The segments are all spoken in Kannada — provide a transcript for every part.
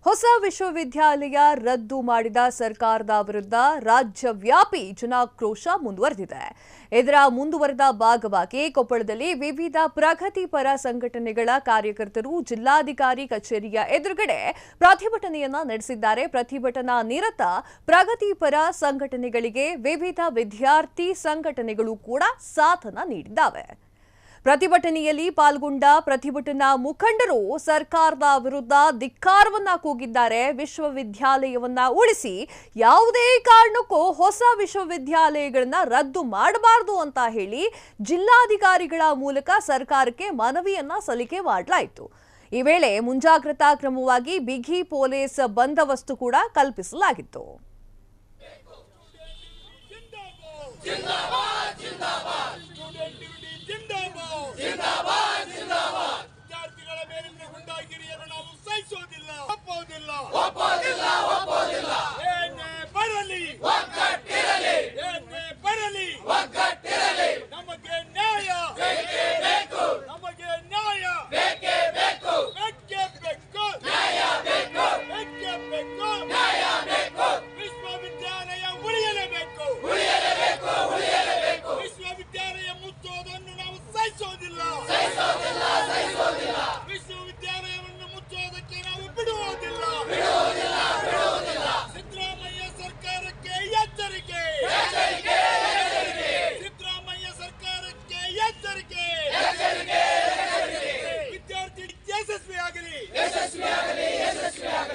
ಹೊಸ ವಿಶ್ವವಿದ್ಯಾಲಯ ರದ್ದು ಮಾಡಿದ ಸರ್ಕಾರದ ವಿರುದ್ಧ ರಾಜ್ಯವ್ಯಾಪಿ ಜನಾಕ್ರೋಶ ಮುಂದುವರೆದಿದೆ. ಇದರ ಮುಂದುವರೆದ ಭಾಗವಾಗಿ ಕೊಪ್ಪಳದಲ್ಲಿ ವಿವಿಧ ಪ್ರಗತಿಪರ ಸಂಘಟನೆಗಳ ಕಾರ್ಯಕರ್ತರು ಜಿಲ್ಲಾಧಿಕಾರಿ ಕಚೇರಿಯ ಎದುರುಗಡೆ ಪ್ರತಿಭಟನೆಯನ್ನ ನಡೆಸಿದ್ದಾರೆ. ಪ್ರತಿಭಟನಾ ನಿರತ ಪ್ರಗತಿಪರ ಸಂಘಟನೆಗಳಿಗೆ ವಿವಿಧ ವಿದ್ಯಾರ್ಥಿ ಸಂಘಟನೆಗಳು ಕೂಡ ಸಾಥನ್ನ ನೀಡಿದ್ದಾವೆ. ಪ್ರತಿಭಟನೆಯಲ್ಲಿ ಪಾಲ್ಗೊಂಡ ಪ್ರತಿಭಟನಾ ಮುಖಂಡರು ಸರ್ಕಾರದ ವಿರುದ್ಧ ಧಿಕ್ಕಾರವನ್ನ ಕೂಗಿದ್ದಾರೆ. ವಿಶ್ವವಿದ್ಯಾಲಯವನ್ನ ಉಳಿಸಿ ಯಾವುದೇ ಕಾರಣಕ್ಕೂ ಹೊಸ ವಿಶ್ವವಿದ್ಯಾಲಯಗಳನ್ನ ರದ್ದು ಮಾಡಬಾರದು ಅಂತ ಹೇಳಿ ಜಿಲ್ಲಾಧಿಕಾರಿಗಳ ಮೂಲಕ ಸರ್ಕಾರಕ್ಕೆ ಮನವಿಯನ್ನ ಸಲ್ಲಿಕೆ ಮಾಡಲಾಯಿತು. ಈ ವೇಳೆ ಮುಂಜಾಗ್ರತಾ ಕ್ರಮವಾಗಿ ಬಿಗಿ ಪೊಲೀಸ್ ಬಂದೋಬಸ್ತು ಕೂಡ ಕಲ್ಪಿಸಲಾಗಿತ್ತು.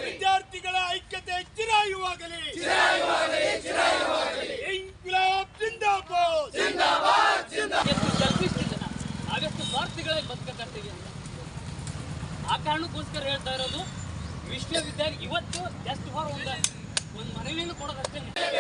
ವಿದ್ಯಾರ್ಥಿಗಳ ಐಕ್ಯತೆ ಚಿರಾಯುವಾಗಲಿ. ಇನ್ಕ್ಲಾಬ್ ಜಿಂದಾಬಾದ್. ನಾವೆಷ್ಟು ಸ್ವಾರ್ಥಿಗಳಾಗಿ ಬದುಕಕ್ಕಾಗ್ತೀವಿ ಅಂತ ಆ ಕಾರಣಕ್ಕೋಸ್ಕರ ಹೇಳ್ತಾ ಇರೋದು ವಿಶ್ವವಿದ್ಯಾಲಯ ಇವತ್ತು ಜಸ್ಟ್ ಫಾರ್ ಒಂದು ಮನವಿಯನ್ನು ಕೊಡೋದಷ್ಟೇ.